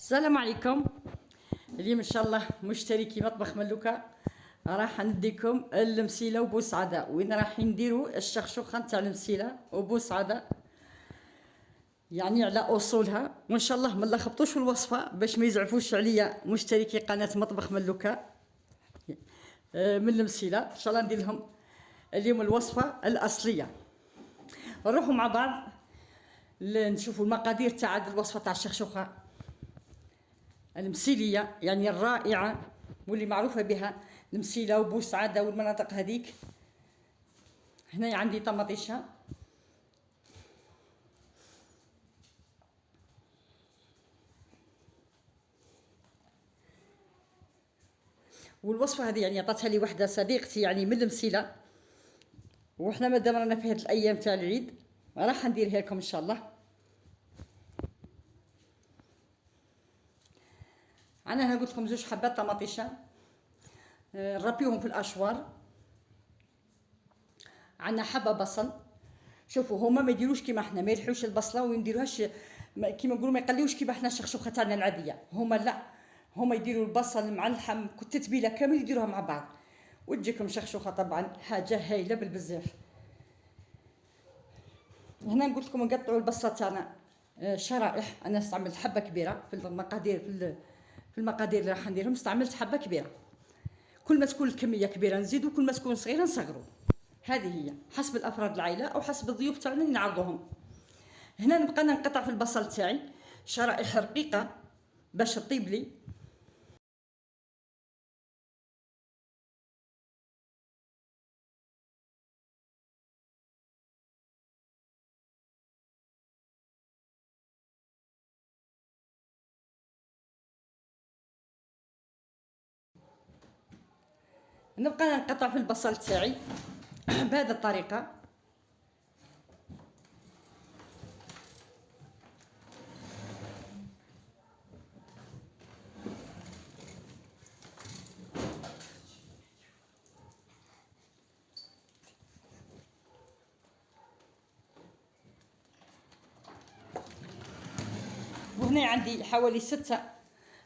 السلام عليكم. اليوم ان شاء الله مشتركي مطبخ ملوكه راح نديكم المسيله وبوسعاده، وين راح نديروا الشخشوخه نتاع المسيله وبوسعاده يعني على اصولها. وان شاء الله ما نلخبطوش في الوصفه باش ما يزعفوش عليا مشتركي قناه مطبخ ملوكه من المسيله. ان شاء الله ندير لهم اليوم الوصفه الاصليه. نروحوا مع بعض نشوفوا المقادير تاع الوصفه تاع الشخشوخه المسيليه يعني الرائعه واللي معروفه بها المسيله وبوسعاده والمناطق هذيك. هنا عندي طماطيشه، والوصفه هذه يعني عطاتها لي وحده صديقتي يعني من المسيله، وحنا مادام رانا في هاد الايام تاع العيد راح نديرها لكم ان شاء الله. انا هنا قلت لكم زوج حبات طماطيشه نربيوهم في الاشوار. عندنا حبه بصل، شوفوا هما ما يديروش كيما حنا، ما يلحوش البصله وما يديروهاش كيما نقولوا، ما يقليوش كيما حنا الشخشوخه تاعنا العاديه. هما لا، هما يديروا البصل مع اللحم التتبيله كامل يديروها مع بعض وتجيكم شخشوخه طبعا حاجه هايله بالبزاف. هنا قلت لكم نقطعوا البصله تاعنا شرائح. انا استعملت حبه كبيره في المقادير، في المقادير اللي راح نديرهم استعملت حبه كبيره. كل ما تكون الكميه كبيره نزيدوا، كل ما تكون صغيره نصغروا. هذه هي حسب الافراد العائله او حسب الضيوف تاعنا اللي نعرضوهم. هنا نبقى نقطع في البصل تاعي شرائح رقيقه باش تطيب لي. نبقى نقطع في البصل تاعي بهذه الطريقه. وهنا عندي حوالي 6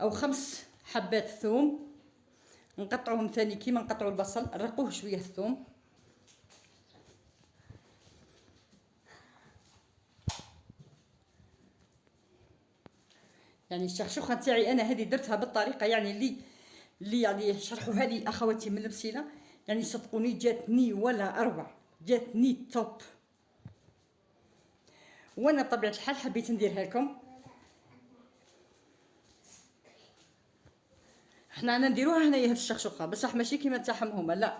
أو 5 حبات ثوم نقطعوهم ثاني كيما نقطعوا البصل، نرقوه شويه الثوم. يعني الشخشوخه تاعي انا هذه درتها بالطريقه يعني اللي يعني شرحوها لي اخواتي من المسيله، يعني صدقوني جاتني ولا اروع، جاتني توب. وانا بطبيعه الحال حبيت نديرها لكم. حنا نديروها هنايا هاد الشخشوخه بصح ماشي كيما تاعهم هما، لا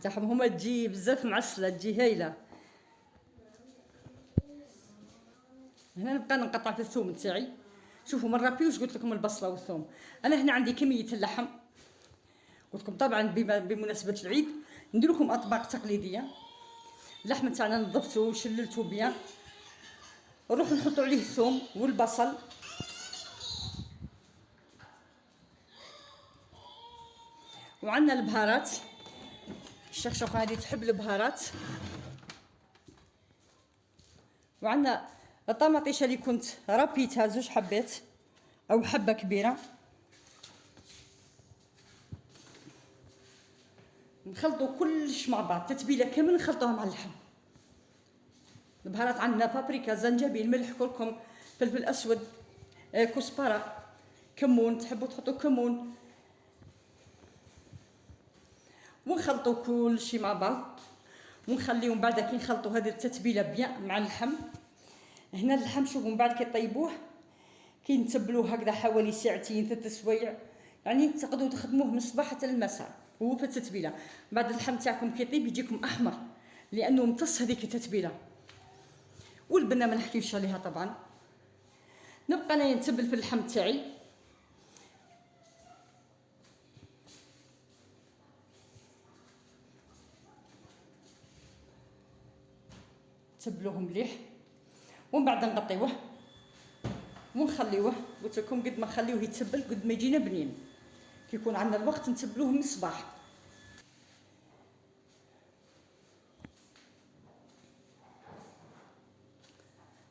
تاعهم هما تجي بزاف معسله، تجي هايله. هنا نبقى نقطع في الثوم تاعي. شوفوا ما نربيوش قلت لكم البصله والثوم. انا هنا عندي كميه اللحم، قلت لكم طبعا بمناسبه العيد ندير لكم اطباق تقليديه. اللحم تاعنا نظفته وشللته بيان، نروح نحطوا عليه الثوم والبصل وعندنا البهارات. الشخشوخه هذه تحب البهارات. وعندنا الطماطيشه اللي كنت ربيتها زوج حبات او حبه كبيره. نخلطوا كلش مع بعض، تتبيله كامل نخلطوها مع اللحم. البهارات عندنا بابريكا، زنجبيل، ملح، كركم، فلفل اسود، كزبره، كمون، تحبوا تحطوا كمون. ونخلطوا كل شيء مع بعض ونخليهم بعد كي نخلطوا هذه التتبيله بيان مع اللحم. هنا اللحم شوفوا من بعد كي طيبوه كي نتبلوه هكذا حوالي ساعتين 3 سوايع، يعني تقدروا تخدموه من الصباح حتى للمساء وهو في التتبيله. بعد اللحم تاعكم كي يطيب يجيكم احمر لانه امتص هذيك التتبيله. والبنه ما نحكيوش عليها طبعا. نبقى انا نتبل في اللحم تاعي. تبلوه مليح ومن بعد نغطيوه ونخليوه. قلت لكم قد ما نخليوه يتبل قد ما يجينا بنين. كي يكون عندنا الوقت نتبلوه من الصباح.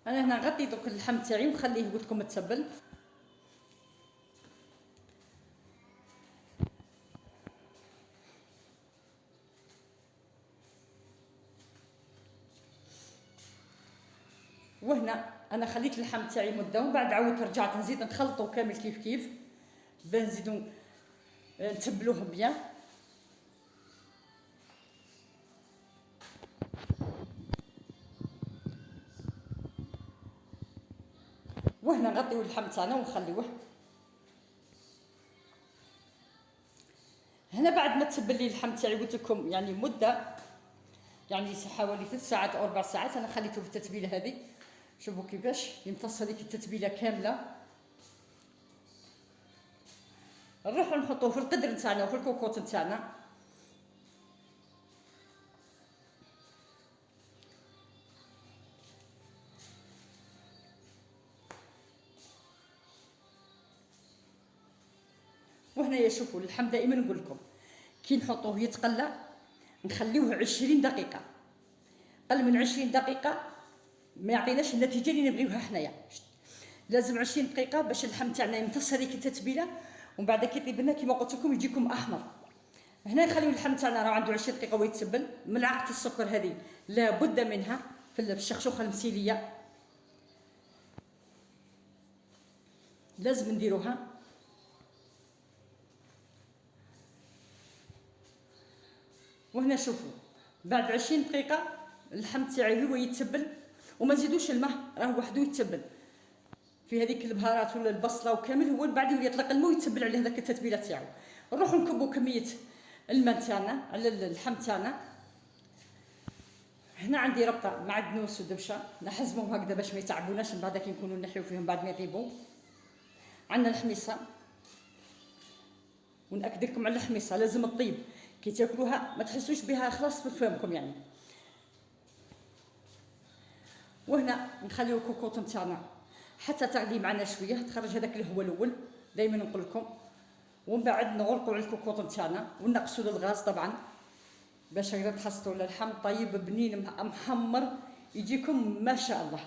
انا هنا غطيت دوك اللحم تاعي وخليه قلت لكم متبل. وهنا انا خليت اللحم تاعي مده، ومن بعد عاودت رجعت نزيد نخلطو كامل كيف باه نزيدو نتبلوه بيان. وهنا نغطيو اللحم تاعنا ونخليوه. هنا بعد ما تبل لي اللحم تاعي قلت لكم يعني مده، يعني حوالي 3 ساعات او 4 ساعات انا خليته في التتبيله هذه. شوفوا كيفاش يمتص هذيك التتبيله كامله. نروحو نحطوه في القدر نتاعنا وفي الكوكوط نتاعنا. وهنايا شوفوا اللحم دائما نقول لكم كي نحطوه يتقلى نخليوه 20 دقيقه، قل من 20 دقيقه ما يعطيناش النتيجه اللي نبغيوها حنايا. لازم 20 دقيقه باش اللحم تاعنا يمتص هذيك التتبيله، ومن بعد كي يطيب لنا كيما قلت لكم يجيكم احمر. هنا نخليو اللحم تاعنا راه عنده 20 دقيقه ويتسبل. ملعقه السكر هذه لابد منها في الشخشوخه المسيليه، لازم نديروها. وهنا شوفوا بعد 20 دقيقه اللحم تاعي هو يتبل، وما نزيدوش الماء راه وحده يتبل في هذيك البهارات ولا البصله وكامل، هو بعد يولي يطلق الماء ويتبل على هذاك التتبيله تاعو. نروحو نكبو كميه الماء تاعنا على اللحم تاعنا. هنا عندي ربطه معدنوس ودبشه نحزمهم هكذا باش ما يتعبوناش، من بعد كي نكونوا نحيو فيهم بعد ما يطيبوا. عندنا الحميصه، ونأكد لكم على الحميصه لازم تطيب كي تاكلوها ما تحسوش بها خلاص في فمكم يعني. وهنا نخليو الكوكوط نتاعنا حتى تغلي معنا شويه، تخرج هذاك الهواء الاول دائما نقول لكم، ومن بعد نغلقوا على الكوكوط نتاعنا ونقصوا للغاز طبعا باش هكذا تحصلوا على اللحم طيب بنين محمر يجيكم ما شاء الله.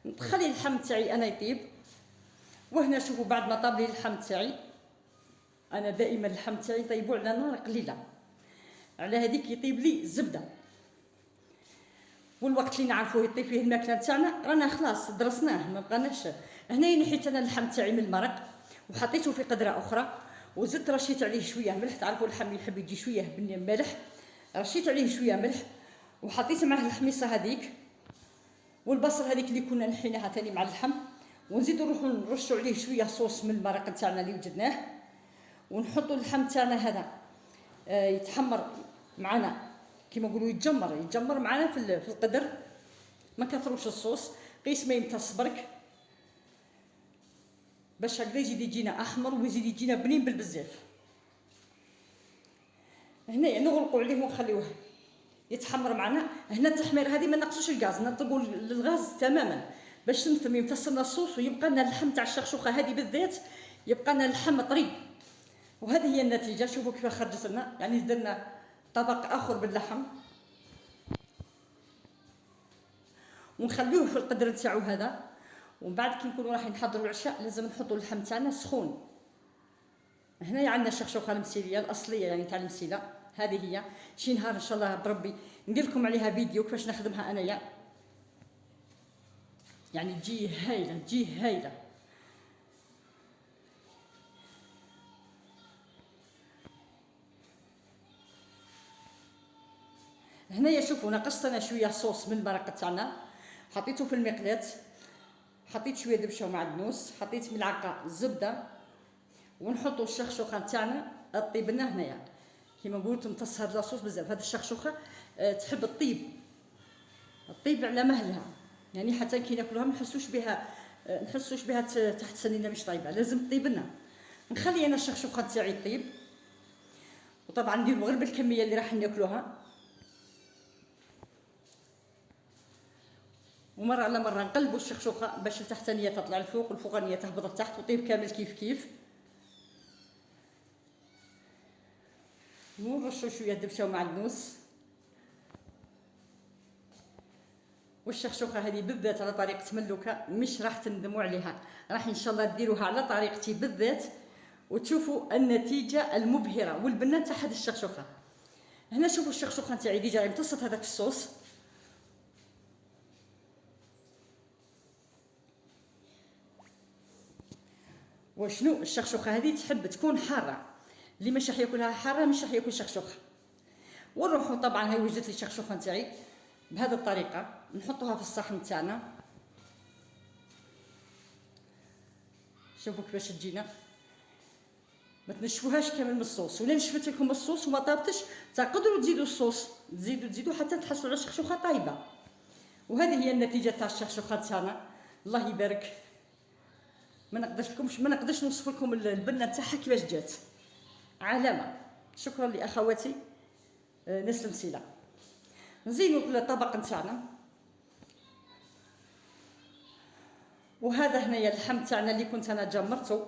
نخلي اللحم تاعي انا يطيب. وهنا شوفوا بعد ما طاب لي اللحم تاعي، انا دائما اللحم تاعي طيبوا على نار قليله، على هذيك يطيب لي الزبده. والوقت اللي نعرفوه يطيب فيه الماكله تاعنا رانا خلاص درسناه ما بقناش. هنا نحيت انا اللحم تاعي من المرق وحطيته في قدره اخرى، وزدت رشيت عليه شويه ملح. تعرفوا اللحم يحب يجي شويه ملح، رشيت عليه شويه ملح وحطيت معاه الحميصه هذيك والبصل هذيك اللي كنا نحيناها ثاني مع اللحم، ونزيدو نروحو نرشوا عليه شويه صوص من المرق تاعنا اللي وجدناه، ونحطوا اللحم تاعنا هذا يتحمر معنا كيما نقولوا يتجمر معنا في القدر. ما كثروش الصوص، قيس ما يمتص برك باش هكذا يزيد يجينا احمر ويزيد يجينا بنين بالبزاف. هنا نغلقوا عليه ونخليوه يتحمر معنا. هنا التحمير هذه ما نقصوش الغاز، نطلقوا الغاز تماما باش تنثم يمتص لنا الصوص ويبقى لنا اللحم تاع الشخشوخه هذه بالذات يبقى لنا اللحم طري. وهذه هي النتيجه. شوفوا كيف خرجت لنا، يعني درنا طبق اخر باللحم ونخليوه في القدر تاعو هذا. ومن بعد كي نكونوا رايحين نحضروا العشاء لازم نحطوا اللحم تاعنا سخون. هنايا عندنا الشخشوخه المسيليه الاصليه يعني تاع المسيله، هذه هي. شي نهار ان شاء الله بربي ندير لكم عليها فيديو كيفاش نخدمها انايا، يعني تجي هايله تجي هايله. هنايا شوفوا نقصت انا شويه صوص من المرق تاعنا، حطيته في المقلاة، حطيت شويه دبشه ومعدنوس، حطيت ملعقه زبده، ونحطوا الشخشوخه تاعنا طيب لنا. هنايا كيما قلت تمتص هذا الصوص بزاف. هذه الشخشوخه تحب الطيب على مهلها، يعني حتى كي ناكلوها ما نحسوش بها تحت سنينا مش طيبه، لازم تطيب لنا. نخلي انا الشخشوخه تاعي طيب، وطبعا نديرو غير بالكميه اللي راح ناكلوها، ومره على مره نقلبوا الشخشوخه باش التحتانيه تطلع الفوق والفوقانيه تهبط لتحت وطيب كامل كيف. ونرشوا شويه دبشه ومعدنوس. والشخشوخه هذه بالذات على طريقه ملوكه مش راح تندموا عليها، راح ان شاء الله ديروها على طريقتي بالذات وتشوفوا النتيجه المبهره والبنه تاع هذه الشخشوخه. هنا شوفوا الشخشوخه تاعي ديجا امتصت هذاك الصوص وشنو الشخشوخه هذه تحب تكون حاره، اللي مش راح ياكلها حاره مش راح ياكل شخشوخه. ونروحوا طبعا هاي وجدت لي الشخشوخه نتاعي بهذه الطريقه، نحطوها في الصحن تاعنا. شوفوا كيفاش تجينا، ما تنشفوهاش كامل من الصوص، ولا نشفت لكم الصوص وما طابتش تقدروا تزيدوا الصوص، تزيدوا حتى تحصلوا على شخشوخه طايبه. وهذه هي النتيجه تاع الشخشوخه تاعنا، الله يبارك. ما نقدرش نوصف لكم البنه تاعها كيفاش جات، علامه. شكرا لاخواتي ناس المسيله. نزينوا الطبق نتاعنا. وهذا هنايا اللحم تاعنا اللي كنت انا جمرته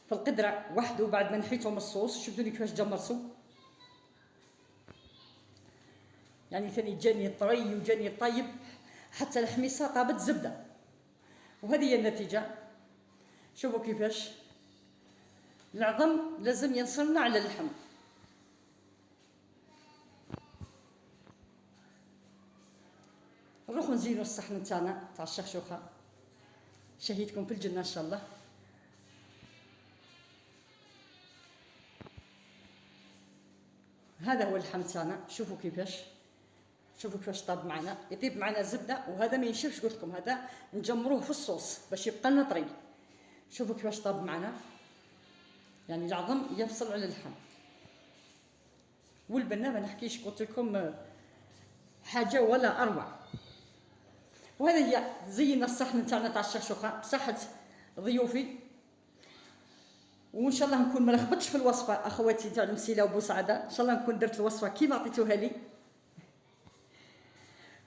في القدره وحده بعد ما نحيته من الصوص. شفتوني كيفاش جمرته، يعني ثاني جاني طري وجاني طيب، حتى الحميصه طابت زبده. وهذه هي النتيجه. شوفوا كيفاش العظم لازم ينصلنا على اللحم. نروحوا نزينوا الصحن تاعنا تاع الشخشوخه. شهيتكم في الجنه ان شاء الله. هذا هو اللحم تاعنا، شوفوا كيفاش طاب معنا، يطيب معنا زبده. وهذا ما ينشفش، قلت لكم هذا نجمروه في الصوص باش يبقى لنا طري. شوفوا كيفاش طاب معنا، يعني العظم يفصل على اللحم. والبنه ما نحكيش، قلت لكم حاجه ولا اروع. وهذا هي زينا الصحن تاعنا تاع الشخشوخه بصحه ضيوفي. وان شاء الله نكون ما لخبطتش في الوصفه اخواتي تاع المسيله وبوسعاده، ان شاء الله نكون درت الوصفه كيما عطيتوها لي.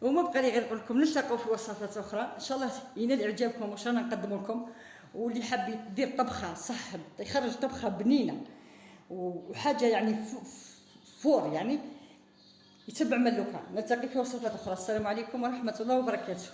وما بقى لي غير نقول لكم نلتقوا في وصفات اخرى ان شاء الله ينال اعجابكم واش رانا نقدموا لكم. واللي حاب يدير طبخه صح، يخرج طبخه بنينه وحاجه يعني فور، يعني يتبع ملوكه. نلتقي في وصفات اخرى. السلام عليكم ورحمه الله وبركاته.